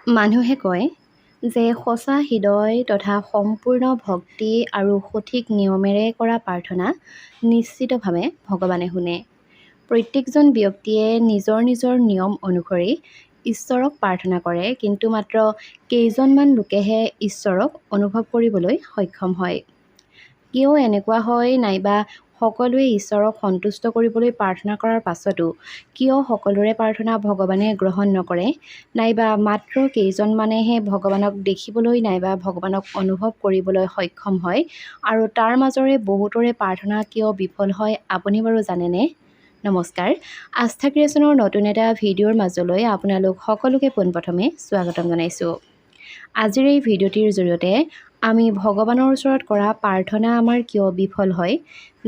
মানুহে কয় যে সঁচা হৃদয় তথা সম্পূৰ্ণ ভক্তি আৰু সঠিক নিয়মেৰে কৰা প্ৰাৰ্থনা নিশ্চিতভাৱে ভগৱানে শুনে। প্ৰত্যেকজন ব্যক্তিয়ে নিজৰ নিজৰ নিয়ম অনুসৰি ঈশ্বৰক প্ৰাৰ্থনা কৰে, কিন্তু মাত্ৰ কেইজনমান লোকেহে ঈশ্বৰক অনুভৱ কৰিবলৈ সক্ষম হয়। কিয় এনেকুৱা হয়, নাইবা সকলোৱে ঈশ্বৰক সন্তুষ্ট কৰিবলৈ প্ৰাৰ্থনা কৰাৰ পাছতো কিয় সকলোৰে প্ৰাৰ্থনা ভগৱানে গ্ৰহণ নকৰে, নাইবা মাত্ৰ কেইজনমানেহে ভগৱানক দেখিবলৈ নাইবা ভগৱানক অনুভৱ কৰিবলৈ সক্ষম হয়, আৰু তাৰ মাজৰে বহুতৰে প্ৰাৰ্থনা কিয় বিফল হয় আপুনি বাৰু জানেনে? নমস্কাৰ, আস্থা ক্ৰিয়েশ্যনৰ নতুন এটা ভিডিঅ'ৰ মাজলৈ আপোনালোক সকলোকে পোনপ্ৰথমে স্বাগতম জনাইছোঁ। আজিৰ এই ভিডিঅ'টিৰ জৰিয়তে আমি ভগৱানৰ ওচৰত কৰা প্ৰাৰ্থনা আমাৰ কিয় বিফল হয়,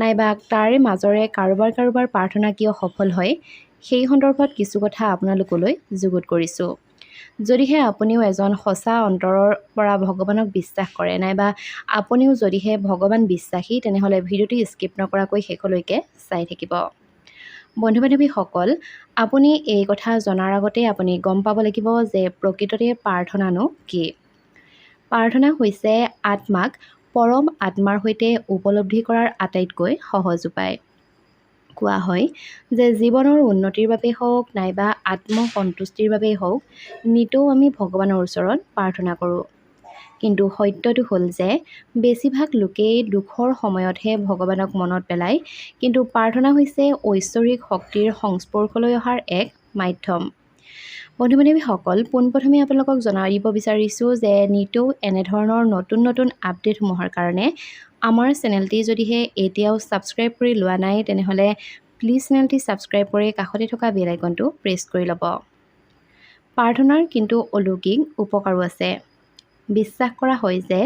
নাইবা তাৰে মাজৰে কাৰোবাৰ প্ৰাৰ্থনা কিয় সফল হয়, সেই সন্দৰ্ভত কিছু কথা আপোনালোকলৈ যুগুত কৰিছোঁ। যদিহে আপুনিও এজন সঁচা অন্তৰৰ পৰা ভগৱানক বিশ্বাস কৰে, নাইবা আপুনিও যদিহে ভগৱান বিশ্বাসী, তেনেহ'লে ভিডিঅ'টি স্কিপ নকৰাকৈ শেষলৈকে চাই থাকিব। বন্ধু বান্ধৱীসকল, আপুনি এই কথা জনাৰ আগতে আপুনি গম পাব লাগিব যে প্ৰকৃততে প্ৰাৰ্থনানো কি। প্ৰাৰ্থনা হৈছে আত্মাক পৰম আত্মাৰ সৈতে উপলব্ধি কৰাৰ আটাইতকৈ সহজ উপায়। কোৱা হয় যে জীৱনৰ উন্নতিৰ বাবে হওক নাইবা আত্মসন্তুষ্টিৰ বাবেই হওক, নিতৌ আমি ভগৱানৰ ওচৰত প্ৰাৰ্থনা কৰোঁ। কিন্তু সত্যটো হ'ল যে বেছিভাগ লোকেই দুখৰ সময়তহে ভগৱানক মনত পেলায়, কিন্তু প্ৰাৰ্থনা হৈছে ঐশ্বৰিক শক্তিৰ সংস্পৰ্শলৈ অহাৰ এক মাধ্যম। বন্ধু বান্ধৱীসকল, পোনপ্ৰথমে আপোনালোকক জনাব বিচাৰিছোঁ যে নিতৌ এনেধৰণৰ নতুন নতুন আপডেটসমূহৰ কাৰণে আমাৰ চেনেলটি যদিহে এতিয়াও ছাবস্ক্ৰাইব কৰি লোৱা নাই, তেনেহ'লে প্লিজ চেনেলটি ছাবস্ক্ৰাইব কৰি কাষতে থকা বেল আইকনটো প্ৰেছ কৰি ল'ব। প্ৰাৰ্থনাৰ কিন্তু অলৌকিক উপকাৰো আছে। বিশ্বাস কৰা হয় যে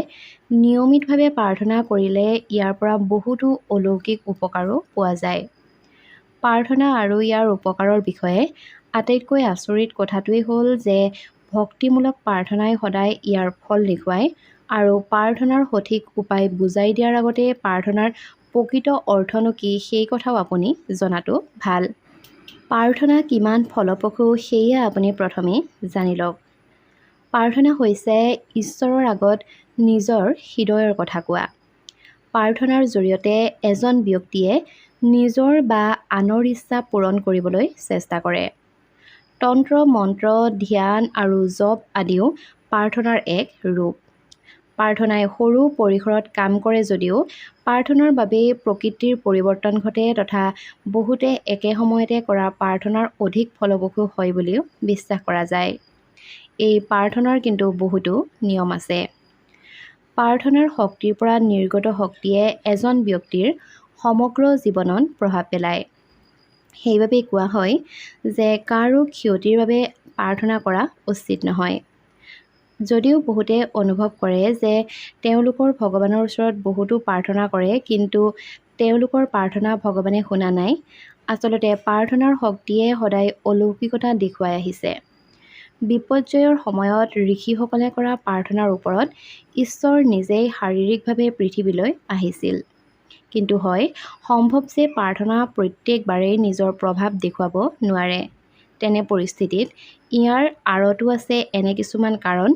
নিয়মিতভাৱে প্ৰাৰ্থনা কৰিলে ইয়াৰ পৰা বহুতো অলৌকিক উপকাৰো পোৱা যায়। প্ৰাৰ্থনা আৰু ইয়াৰ উপকাৰৰ বিষয়ে আটাইতকৈ আচৰিত কথাটোৱেই হ'ল যে ভক্তিমূলক প্ৰাৰ্থনাই সদায় ইয়াৰ ফল দেখুৱায়, আৰু প্ৰাৰ্থনাৰ সঠিক উপায় বুজাই দিয়াৰ আগতে প্ৰাৰ্থনাৰ প্ৰকৃত অৰ্থনো কি সেই কথাও আপুনি জনাটো ভাল। প্ৰাৰ্থনা কিমান ফলপ্ৰসূ সেয়া আপুনি প্ৰথমে জানি লওক। প্ৰাৰ্থনা হৈছে ঈশ্বৰৰ আগত নিজৰ হৃদয়ৰ কথা কোৱা। প্ৰাৰ্থনাৰ জৰিয়তে এজন ব্যক্তিয়ে নিজৰ বা আনৰ ইচ্ছা পূৰণ কৰিবলৈ চেষ্টা কৰে। তন্ত্ৰ, মন্ত্ৰ, ধ্যান আৰু জপ আদিও প্ৰাৰ্থনাৰ এক ৰূপ। প্ৰাৰ্থনাই সৰু পৰিসৰত কাম কৰে যদিও প্ৰাৰ্থনাৰ বাবেই প্ৰকৃতিৰ পৰিৱৰ্তন ঘটে, তথা বহুতে একে সময়তে কৰা প্ৰাৰ্থনাৰ অধিক ফলপ্ৰসূ হয় বুলিও বিশ্বাস কৰা যায়। এই প্ৰাৰ্থনাৰ কিন্তু বহুতো নিয়ম আছে। প্ৰাৰ্থনাৰ শক্তিৰ পৰা নিৰ্গত শক্তিয়ে এজন ব্যক্তিৰ সমগ্ৰ জীৱনত প্ৰভাৱ পেলায়। সেইবাবেই কোৱা হয় যে কাৰো ক্ষতিৰ বাবে প্ৰাৰ্থনা কৰা উচিত নহয়। যদিও বহুতে অনুভৱ কৰে যে তেওঁলোকৰ ভগৱানৰ ওচৰত বহুতো প্ৰাৰ্থনা কৰে, কিন্তু তেওঁলোকৰ প্ৰাৰ্থনা ভগৱানে শুনা নাই, আচলতে প্ৰাৰ্থনাৰ শক্তিয়ে সদায় অলৌকিকতা দেখুৱাই আহিছে। বিপৰ্যয়ৰ সময়ত ঋষিসকলে কৰা প্ৰাৰ্থনাৰ ওপৰত ঈশ্বৰ নিজেই শাৰীৰিকভাৱে পৃথিৱীলৈ আহিছিল। কিন্তু হয় সম্ভৱ যে প্ৰাৰ্থনা প্ৰত্যেকবাৰেই নিজৰ প্ৰভাৱ দেখুৱাব নোৱাৰে। তেনে পৰিস্থিতিত ইয়াৰ আঁৰতো আছে এনে কিছুমান কাৰণ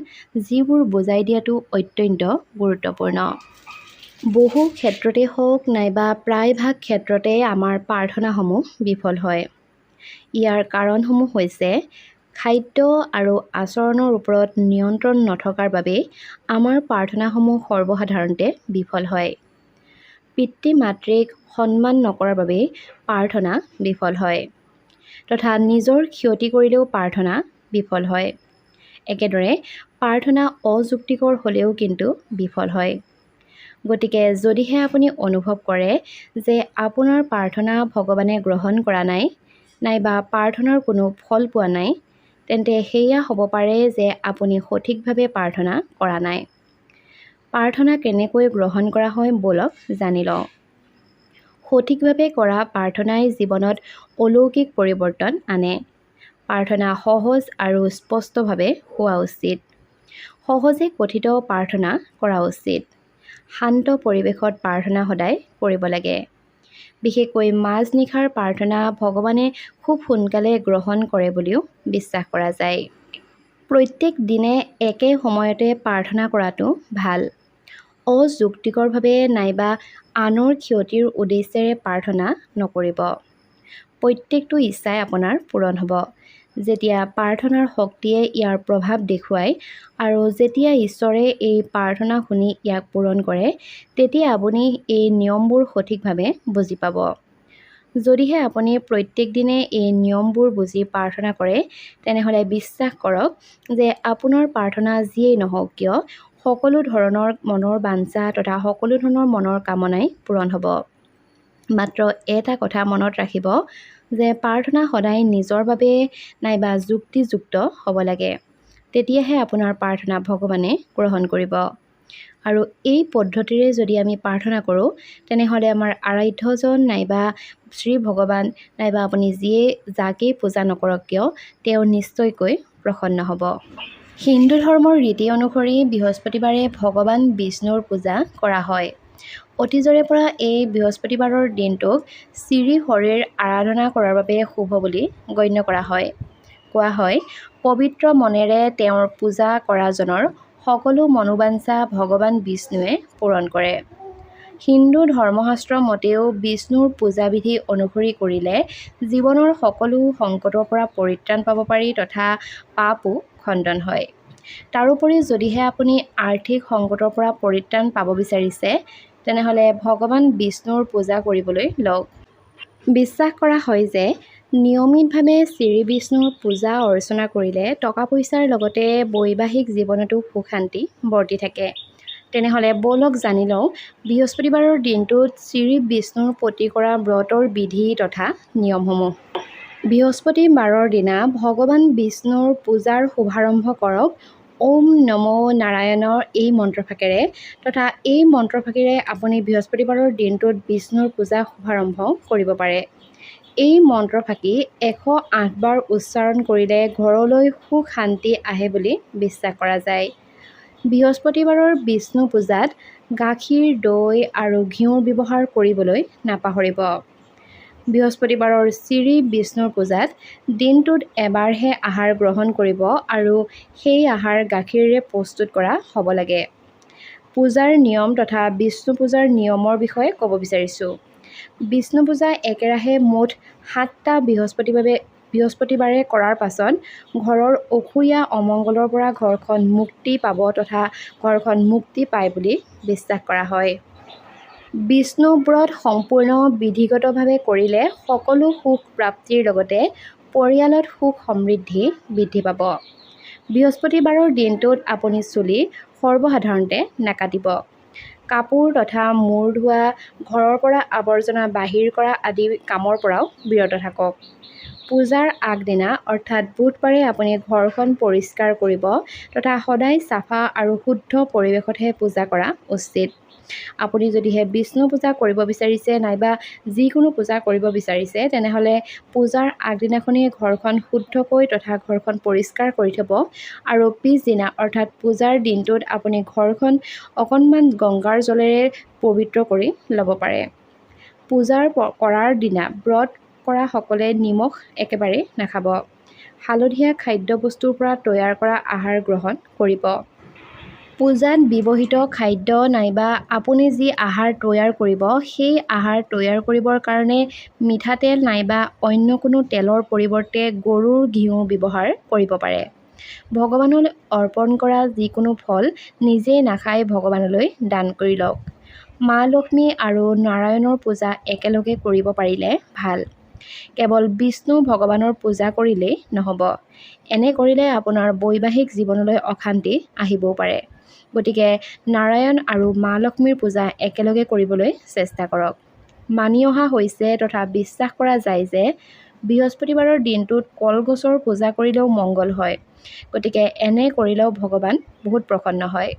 যিবোৰ বুজাই দিয়াটো অত্যন্ত গুৰুত্বপূৰ্ণ। বহু ক্ষেত্ৰতে হওক নাইবা প্ৰায়ভাগ ক্ষেত্ৰতে আমাৰ প্ৰাৰ্থনাসমূহ বিফল হয়। ইয়াৰ কাৰণসমূহ হৈছে খাদ্য আৰু আচৰণৰ ওপৰত নিয়ন্ত্ৰণ নথকাৰ বাবেই আমাৰ প্ৰাৰ্থনাসমূহ সৰ্বসাধাৰণতে বিফল হয়। পিতৃ মাতৃক সন্মান নকৰাৰ বাবেই প্ৰাৰ্থনা বিফল হয়, তথা নিজৰ ক্ষতি কৰিলেও প্ৰাৰ্থনা বিফল হয়। একেদৰে প্ৰাৰ্থনা অযুক্তিকৰ হ'লেও কিন্তু বিফল হয়। গতিকে যদিহে আপুনি অনুভৱ কৰে যে আপোনাৰ প্ৰাৰ্থনা ভগৱানে গ্ৰহণ কৰা নাই, নাইবা প্ৰাৰ্থনাৰ কোনো ফল পোৱা নাই, তেন্তে সেয়া হ'ব পাৰে যে আপুনি সঠিকভাৱে প্ৰাৰ্থনা কৰা নাই। প্ৰাৰ্থনা কেনেকৈ গ্ৰহণ কৰা হয় ব'লক জানি লওঁ। সঠিকভাৱে কৰা প্ৰাৰ্থনাই জীৱনত অলৌকিক পৰিৱৰ্তন আনে। প্ৰাৰ্থনা সহজ আৰু স্পষ্টভাৱে হোৱা উচিত। সহজে কথিত প্ৰাৰ্থনা কৰা উচিত। শান্ত পৰিৱেশত প্ৰাৰ্থনা সদায় কৰিব লাগে। বিশেষকৈ মাজনিশাৰ প্ৰাৰ্থনা ভগৱানে খুব সোনকালে গ্ৰহণ কৰে বুলিও বিশ্বাস কৰা যায়। প্ৰত্যেক দিনে একে সময়তে প্ৰাৰ্থনা কৰাটো ভাল। অযুক্তিকৰভাৱে নাইবা আনৰ ক্ষতিৰ উদ্দেশ্যেৰে প্ৰাৰ্থনা নকৰিব। প্ৰত্যেকটো ইচ্ছাই আপোনাৰ পূৰণ হ'ব। যেতিয়া প্ৰাৰ্থনাৰ শক্তিয়ে ইয়াৰ প্ৰভাৱ দেখুৱায় আৰু যেতিয়া ঈশ্বৰে এই প্ৰাৰ্থনা শুনি ইয়াক পূৰণ কৰে, তেতিয়া আপুনি এই নিয়মবোৰ সঠিকভাৱে বুজি পাব। যদিহে আপুনি প্ৰত্যেক দিনে এই নিয়মবোৰ বুজি প্ৰাৰ্থনা কৰে, তেনেহ'লে বিশ্বাস কৰক যে আপোনাৰ প্ৰাৰ্থনা যিয়েই নহওক কিয়, সকলো ধৰণৰ মনৰ বাঞ্ছা তথা সকলো ধৰণৰ মনৰ কামনাই পূৰণ হ'ব। মাত্ৰ এটা কথা মনত ৰাখিব যে প্ৰাৰ্থনা সদায় নিজৰ বাবে নাইবা যুক্তিযুক্ত হ'ব লাগে। তেতিয়াহে আপোনাৰ প্ৰাৰ্থনা ভগৱানে গ্ৰহণ কৰিব। আৰু এই পদ্ধতিৰে যদি আমি প্ৰাৰ্থনা কৰোঁ, তেনেহ'লে আমাৰ আৰাধ্যজন নাইবা শ্ৰী ভগৱান নাইবা আপুনি যাকেই পূজা নকৰক কিয়, তেওঁ নিশ্চয়কৈ প্ৰসন্ন হ'ব। হিন্দু ধৰ্মৰ ৰীতি অনুসৰি বৃহস্পতিবাৰে ভগৱান বিষ্ণুৰ পূজা কৰা হয়। অতীজৰে পৰা এই বৃহস্পতিবাৰৰ দিনটোক শ্ৰী হৰিৰ আৰাধনা কৰাৰ বাবে শুভ বুলি গণ্য কৰা হয়। কোৱা হয়, পবিত্ৰ মনেৰে তেওঁৰ পূজা কৰাজনৰ সকলো মনোবাঞ্ছা ভগৱান বিষ্ণুৱে পূৰণ কৰে। হিন্দু ধৰ্মশাস্ত্ৰ মতেও বিষ্ণুৰ পূজাবিধি অনুসৰি কৰিলে জীৱনৰ সকলো সংকটৰ পৰা পৰিত্ৰাণ পাব পাৰি তথা পাপো খণ্ডন হয়। তাৰোপৰি যদিহে আপুনি আৰ্থিক সংকটৰ পৰা পৰিত্ৰাণ পাব বিচাৰিছে, তেনেহ'লে ভগৱান বিষ্ণুৰ পূজা কৰিবলৈ লওক। বিশ্বাস কৰা হয় যে নিয়মিতভাৱে শ্ৰী বিষ্ণুৰ পূজা অৰ্চনা কৰিলে টকা পইচাৰ লগতে বৈবাহিক জীৱনতো সুখ শান্তি বৰ্তি থাকে। তেনেহ'লে ব'লক জানি লওঁ বৃহস্পতিবাৰৰ দিনটোত শ্ৰী বিষ্ণুৰ প্ৰতি কৰা ব্ৰতৰ বিধি তথা নিয়মসমূহ। বৃহস্পতিবাৰৰ দিনা ভগৱান বিষ্ণুৰ পূজাৰ শুভাৰম্ভ কৰক ওম নমো নাৰায়ণৰ এই মন্ত্ৰফাঁকেৰে তথা এই মন্ত্ৰফাঁকিৰে আপুনি বৃহস্পতিবাৰৰ দিনটোত বিষ্ণুৰ পূজা শুভাৰম্ভ কৰিব পাৰে। এই মন্ত্ৰফাঁকি 108 বাৰ উচ্চাৰণ কৰিলে ঘৰলৈ সুখ শান্তি আহে বুলি বিশ্বাস কৰা যায়। বৃহস্পতিবাৰৰ বিষ্ণু পূজাত গাখীৰ, দৈ আৰু ঘিউৰ ব্যৱহাৰ কৰিবলৈ নাপাহৰিব। বৃহস্পতিবাৰৰ শ্ৰী বিষ্ণুৰ পূজাত দিনটোত এবাৰহে আহাৰ গ্ৰহণ কৰিব আৰু সেই আহাৰ গাখীৰেৰে প্ৰস্তুত কৰা হ'ব লাগে। পূজাৰ নিয়ম তথা বিষ্ণু পূজাৰ নিয়মৰ বিষয়ে ক'ব বিচাৰিছোঁ। বিষ্ণু পূজা একেৰাহে মুঠ 7টা বৃহস্পতিবাৰে কৰাৰ পাছত ঘৰৰ অসূয়া অমংগলৰ পৰা ঘৰখন মুক্তি পাব তথা ঘৰখন মুক্তি পায় বুলি বিশ্বাস কৰা হয়। বিষ্ণু ব্ৰত সম্পূৰ্ণ বিধিগতভাৱে কৰিলে সকলো সুখ প্ৰাপ্তিৰ লগতে পৰিয়ালত সুখ সমৃদ্ধি বৃদ্ধি পাব। বৃহস্পতিবাৰৰ দিনটোত আপুনি চুলি সৰ্বসাধাৰণতে নাকাটিব। কাপোৰ তথা মূৰ ধোৱা, ঘৰৰ পৰা আৱৰ্জনা বাহিৰ কৰা আদি কামৰ পৰাও বিৰত থাকক। পূজাৰ আগদিনা অৰ্থাৎ বুধবাৰে আপুনি ঘৰখন পৰিষ্কাৰ কৰিব তথা সদায় চাফা আৰু শুদ্ধ পৰিৱেশতহে পূজা কৰা উচিত। আপুনি যদিহে বিষ্ণু পূজা কৰিব বিচাৰিছে নাইবা যিকোনো পূজা কৰিব বিচাৰিছে, তেনেহ'লে পূজাৰ আগদিনাখনেই ঘৰখন শুদ্ধকৈ তথা ঘৰখন পৰিষ্কাৰ কৰি থ'ব আৰু পিছদিনা অৰ্থাৎ পূজাৰ দিনটোত আপুনি ঘৰখন অকণমান গংগাৰ জলেৰে পবিত্ৰ কৰি ল'ব পাৰে। পূজাৰ কৰাৰ দিনা ব্ৰত কৰা সকলে নিমখ একেবাৰে নাখাব। হালধীয়া খাদ্যবস্তুৰ পৰা তৈয়াৰ কৰা আহাৰ গ্ৰহণ কৰিব। পূজাত ব্যৱহৃত খাদ্য নাইবা আপুনি যি আহাৰ তৈয়াৰ কৰিব, সেই আহাৰ তৈয়াৰ কৰিবৰ কাৰণে মিঠাতেল নাইবা অন্য কোনো তেলৰ পৰিৱৰ্তে গৰুৰ ঘিউ ব্যৱহাৰ কৰিব পাৰে। ভগৱানলৈ অৰ্পণ কৰা যিকোনো ফল নিজে নাখাই ভগৱানলৈ দান কৰি লওক। মা লক্ষ্মী আৰু নাৰায়ণৰ পূজা একেলগে কৰিব পাৰিলে ভাল। কেৱল বিষ্ণু ভগৱানৰ পূজা কৰিলেই নহ'ব। এনে কৰিলে আপোনাৰ বৈবাহিক জীৱনলৈ অশান্তি আহিবও পাৰে। গতিকে নাৰায়ণ আৰু মা লক্ষ্মীৰ পূজা একেলগে কৰিবলৈ চেষ্টা কৰক। মানি অহা হৈছে তথা বিশ্বাস কৰা যায় যে বৃহস্পতিবাৰৰ দিনটোত কলগছৰ পূজা কৰিলেও মংগল হয়। গতিকে এনে কৰিলেও ভগৱান বহুত প্ৰসন্ন হয়।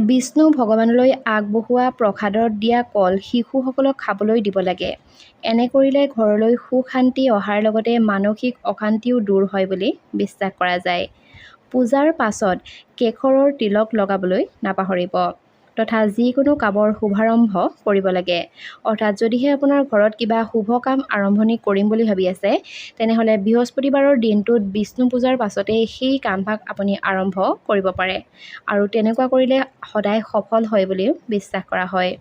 বিষ্ণু ভগৱানলৈ আগবঢ়োৱা প্ৰসাদত দিয়া কল শিশুসকলক খাবলৈ দিব লাগে। এনে কৰিলে ঘৰলৈ সুখ শান্তি অহাৰ লগতে মানসিক অশান্তিও দূৰ হয় বুলি বিশ্বাস কৰা যায়। পূজাৰ পাছত কেশৰৰ তিলক লগাবলৈ নাপাহৰিব। তথা যিকোনো কামৰ শুভাৰম্ভ কৰিব লাগে। অৰ্থাৎ যদিহে আপোনাৰ ঘৰত কিবা শুভ কাম আৰম্ভণি কৰিম বুলি ভাবি আছে, তেনেহ'লে বৃহস্পতিবাৰৰ দিনটোত বিষ্ণু পূজাৰ পাছতেই সেই কামভাগ আপুনি আৰম্ভ কৰিব পাৰে আৰু তেনেকুৱা কৰিলে সদায় সফল হয় বুলিও বিশ্বাস কৰা হয়।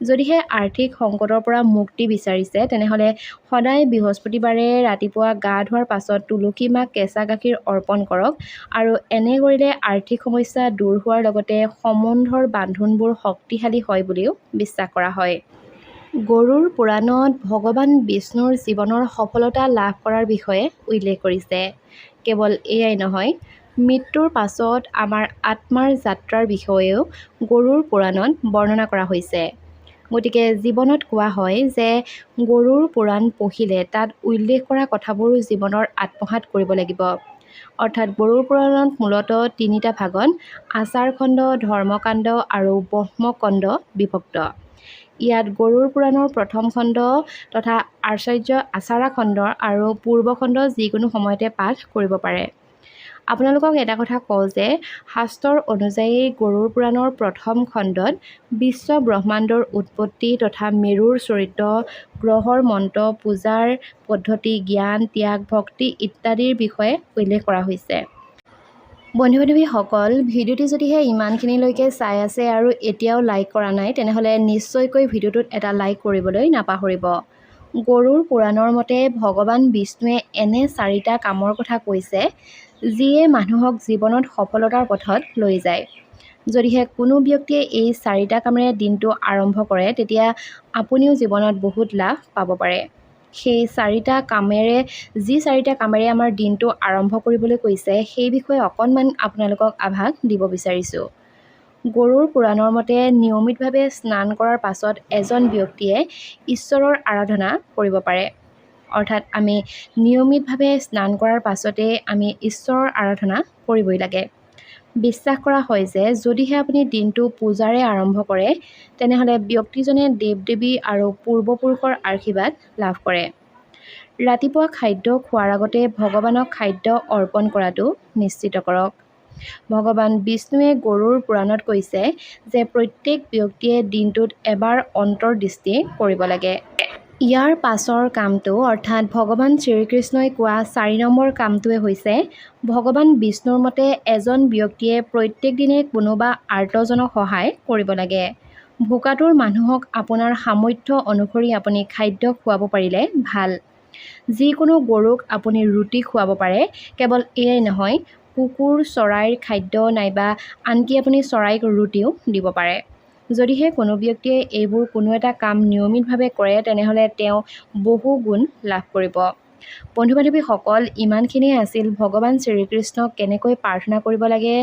যদিহে আৰ্থিক সংকটৰ পৰা মুক্তি বিচাৰিছে, তেনেহ'লে সদায় বৃহস্পতিবাৰে ৰাতিপুৱা গা ধোৱাৰ পাছত তুলসী মাক কেঁচা গাখীৰ অৰ্পণ কৰক আৰু এনে কৰিলে আৰ্থিক সমস্যা দূৰ হোৱাৰ লগতে সম্বন্ধৰ বান্ধোনবোৰ শক্তিশালী হয় বুলিও বিশ্বাস কৰা হয়। গৰুড় পুৰাণত ভগৱান বিষ্ণুৰ জীৱনৰ সফলতা লাভ কৰাৰ বিষয়ে উল্লেখ কৰিছে। কেৱল এয়াই নহয়, মৃত্যুৰ পাছত আমাৰ আত্মাৰ যাত্ৰাৰ বিষয়েও গৰুড় পুৰাণত বৰ্ণনা কৰা হৈছে। গতিকে জীৱনত কোৱা হয় যে গৰুড় পুৰাণ পঢ়িলে তাত উল্লেখ কৰা কথাবোৰ জীৱনৰ আত্মসাৎ কৰিব লাগিব। অৰ্থাৎ গৰুড় পুৰাণত মূলতঃ তিনিটা ভাগত আচাৰখণ্ড, ধৰ্মকাণ্ড আৰু ব্ৰহ্মকণ্ড বিভক্ত। ইয়াত গৰুড় পুৰাণৰ প্ৰথম খণ্ড তথা আচাৰাখণ্ড আৰু পূৰ্বখণ্ড যিকোনো সময়তে পাঠ কৰিব পাৰে। আপোনালোকক এটা কথা কওঁ যে শাস্ত্ৰৰ অনুযায়ী গৰুড় পুৰাণৰ প্ৰথম খণ্ডত বিশ্ব ব্ৰহ্মাণ্ডৰ উৎপত্তি তথা মেৰুৰ চৰিত্ৰ, গ্ৰহৰ মন্ত্ৰ, পূজাৰ পদ্ধতি, জ্ঞান, ত্যাগ, ভক্তি ইত্যাদিৰ বিষয়ে উল্লেখ কৰা হৈছে। বন্ধু-বান্ধৱীসকল, ভিডিঅ'টি যদিহে ইমানখিনিলৈকে চাই আছে আৰু এতিয়াও লাইক কৰা নাই, তেনেহ'লে নিশ্চয়কৈ ভিডিঅ'টোত এটা লাইক কৰিবলৈ নাপাহৰিব। গৰুড় পুৰাণৰ মতে ভগৱান বিষ্ণুৱে এনে 4টা কামৰ কথা কৈছে যিয়ে মানুহক জীৱনত সফলতাৰ পথত লৈ যায়। যদিহে কোনো ব্যক্তিয়ে এই 4টা কামেৰে দিনটো আৰম্ভ কৰে, তেতিয়া আপুনিও জীৱনত বহুত লাভ পাব পাৰে। সেই 4টা কামেৰে আমাৰ দিনটো আৰম্ভ কৰিবলৈ কৈছে, সেই বিষয়ে অকণমান আপোনালোকক আভাস দিব বিচাৰিছোঁ। গৰুড় পুৰাণৰ মতে নিয়মিতভাৱে স্নান কৰাৰ পাছত এজন ব্যক্তিয়ে ঈশ্বৰৰ আৰাধনা কৰিব পাৰে। অৰ্থাৎ আমি নিয়মিতভাৱে স্নান কৰাৰ পাছতে আমি ঈশ্বৰৰ আৰাধনা কৰিবই লাগে। বিশ্বাস কৰা হয় যে যদিহে আপুনি দিনটো পূজাৰে আৰম্ভ কৰে, তেনেহ'লে ব্যক্তিজনে দেৱ-দেৱী আৰু পূৰ্বপুৰুষৰ আশীৰ্বাদ লাভ কৰে। ৰাতিপুৱা খাদ্য খোৱাৰ আগতে ভগৱানক খাদ্য অৰ্পণ কৰাটো নিশ্চিত কৰক। ভগৱান বিষ্ণুৱে গৰুড় পুৰাণত কৈছে যে প্ৰত্যেক ব্যক্তিয়ে দিনটোত এবাৰ অন্তৰ্দৃষ্টি কৰিব লাগে। ইয়াৰ পাছৰ কামটো অৰ্থাৎ ভগৱান শ্ৰীকৃষ্ণই কোৱা 4 নম্বৰ কামটোৱে হৈছে ভগৱান বিষ্ণুৰ মতে এজন ব্যক্তিয়ে প্ৰত্যেক দিনে কোনোবা আৰ্তজনক সহায় কৰিব লাগে। ভোকাতুৰ মানুহক আপোনাৰ সামৰ্থ্য অনুসৰি আপুনি খাদ্য খুৱাব পাৰিলে ভাল। যিকোনো গৰুক আপুনি ৰুটি খুৱাব পাৰে। কেৱল এয়াই নহয়, কুকুৰ, চৰাইৰ খাদ্য নাইবা আনকি আপুনি চৰাইক ৰুটিও দিব পাৰে। যদিহে কোনো ব্যক্তিয়ে এইবোৰ কোনো এটা কাম নিয়মিতভাৱে কৰে, তেনেহ'লে তেওঁ বহু গুণ লাভ কৰিব। বন্ধু-বান্ধৱীসকল, ইমানখিনিয়ে আছিল ভগৱান শ্ৰীকৃষ্ণক কেনেকৈ প্ৰাৰ্থনা কৰিব লাগে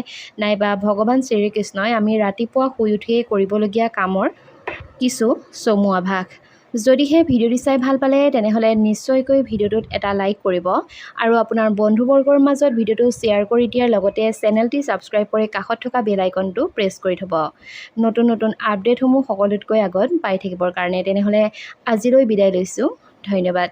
নাইবা ভগৱান শ্ৰীকৃষ্ণই আমি ৰাতিপুৱা শুই উঠিয়েই কৰিবলগীয়া কামৰ কিছু চমু আভাস। যদিহে ভিডিঅ'টি চাই ভাল পালে, তেনেহ'লে নিশ্চয়কৈ ভিডিঅ'টোত এটা লাইক কৰিব আৰু আপোনাৰ বন্ধুবৰ্গৰ মাজত ভিডিঅ'টো শ্বেয়াৰ কৰি দিয়াৰ লগতে চেনেলটি ছাবস্ক্ৰাইব কৰি কাষত থকা বেল আইকনটো প্ৰেছ কৰি থ'ব। নতুন নতুন আপডেটসমূহ সকলোতকৈ আগত পাই থাকিবৰ কাৰণে। তেনেহ'লে আজিলৈ বিদায় লৈছোঁ। ধন্যবাদ।